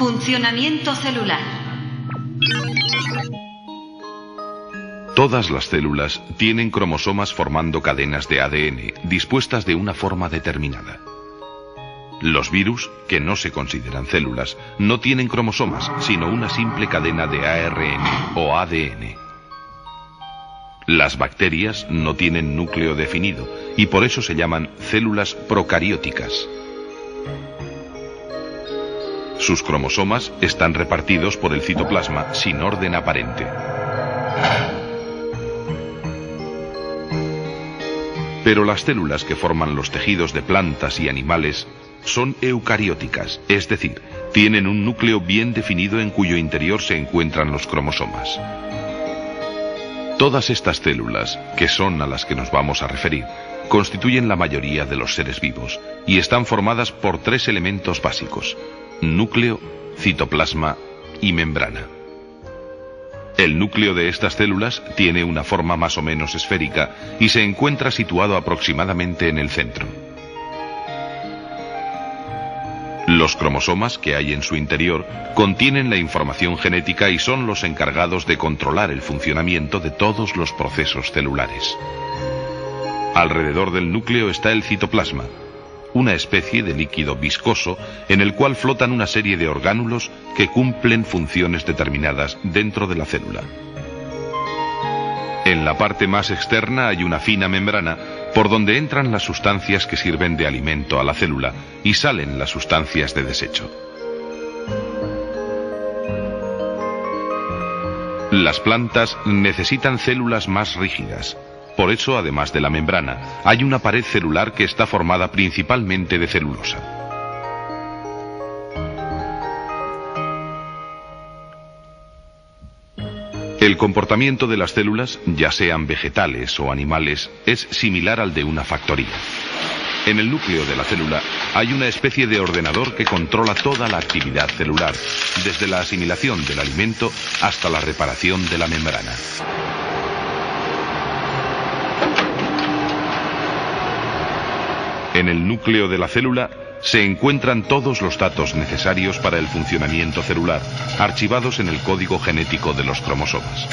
Funcionamiento celular. Todas las células tienen cromosomas formando cadenas de ADN dispuestas de una forma determinada. Los virus, que no se consideran células, no tienen cromosomas, sino una simple cadena de ARN o ADN. Las bacterias no tienen núcleo definido y por eso se llaman células procarióticas. Sus cromosomas están repartidos por el citoplasma sin orden aparente. Pero las células que forman los tejidos de plantas y animales son eucarióticas, es decir, tienen un núcleo bien definido en cuyo interior se encuentran los cromosomas. Todas estas células, que son a las que nos vamos a referir, constituyen la mayoría de los seres vivos y están formadas por tres elementos básicos: núcleo, citoplasma y membrana. El núcleo de estas células tiene una forma más o menos esférica y se encuentra situado aproximadamente en el centro. Los cromosomas que hay en su interior contienen la información genética y son los encargados de controlar el funcionamiento de todos los procesos celulares. Alrededor del núcleo está el citoplasma, una especie de líquido viscoso en el cual flotan una serie de orgánulos que cumplen funciones determinadas dentro de la célula. En la parte más externa hay una fina membrana por donde entran las sustancias que sirven de alimento a la célula y salen las sustancias de desecho. Las plantas necesitan células más rígidas. Por eso, además de la membrana, hay una pared celular que está formada principalmente de celulosa. El comportamiento de las células, ya sean vegetales o animales, es similar al de una factoría. En el núcleo de la célula hay una especie de ordenador que controla toda la actividad celular, desde la asimilación del alimento hasta la reparación de la membrana. En el núcleo de la célula se encuentran todos los datos necesarios para el funcionamiento celular, archivados en el código genético de los cromosomas.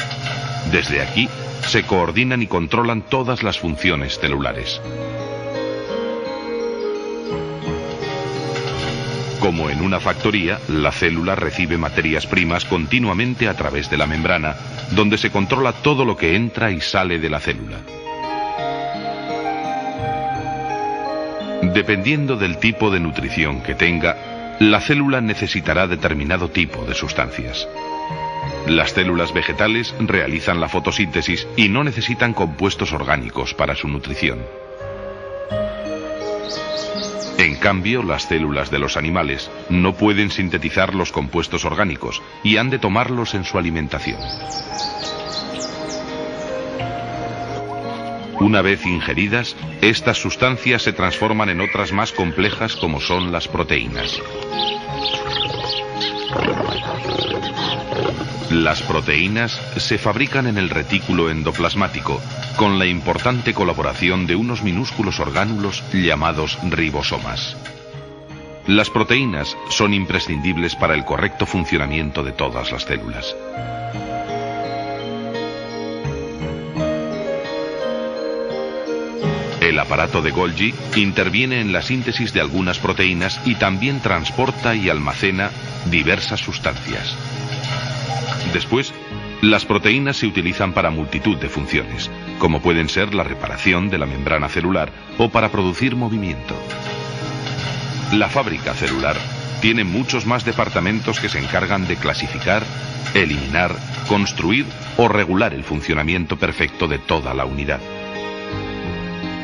Desde aquí se coordinan y controlan todas las funciones celulares. Como en una factoría, la célula recibe materias primas continuamente a través de la membrana, donde se controla todo lo que entra y sale de la célula. Dependiendo del tipo de nutrición que tenga, la célula necesitará determinado tipo de sustancias. Las células vegetales realizan la fotosíntesis y no necesitan compuestos orgánicos para su nutrición. En cambio, las células de los animales no pueden sintetizar los compuestos orgánicos y han de tomarlos en su alimentación. Una vez ingeridas, estas sustancias se transforman en otras más complejas como son las proteínas. Las proteínas se fabrican en el retículo endoplasmático con la importante colaboración de unos minúsculos orgánulos llamados ribosomas. Las proteínas son imprescindibles para el correcto funcionamiento de todas las células. El aparato de Golgi interviene en la síntesis de algunas proteínas y también transporta y almacena diversas sustancias. Después, las proteínas se utilizan para multitud de funciones, como pueden ser la reparación de la membrana celular o para producir movimiento. La fábrica celular tiene muchos más departamentos que se encargan de clasificar, eliminar, construir o regular el funcionamiento perfecto de toda la unidad.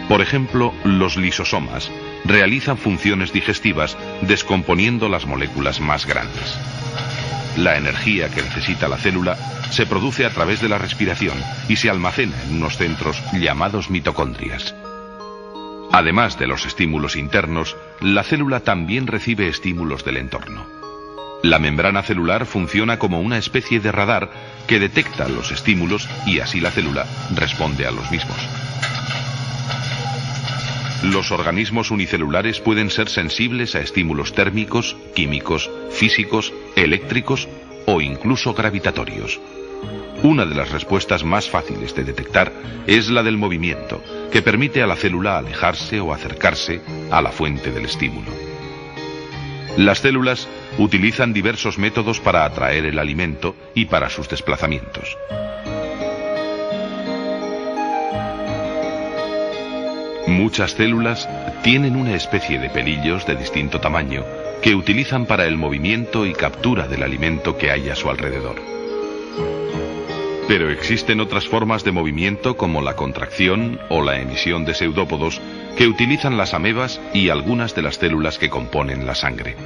Por ejemplo, los lisosomas realizan funciones digestivas descomponiendo las moléculas más grandes. La energía que necesita la célula se produce a través de la respiración y se almacena en unos centros llamados mitocondrias. Además de los estímulos internos, la célula también recibe estímulos del entorno. La membrana celular funciona como una especie de radar que detecta los estímulos y así la célula responde a los mismos. Los organismos unicelulares pueden ser sensibles a estímulos térmicos, químicos, físicos, eléctricos o incluso gravitatorios. Una de las respuestas más fáciles de detectar es la del movimiento, que permite a la célula alejarse o acercarse a la fuente del estímulo. Las células utilizan diversos métodos para atraer el alimento y para sus desplazamientos. Muchas células tienen una especie de pelillos de distinto tamaño que utilizan para el movimiento y captura del alimento que hay a su alrededor. Pero existen otras formas de movimiento como la contracción o la emisión de pseudópodos que utilizan las amebas y algunas de las células que componen la sangre.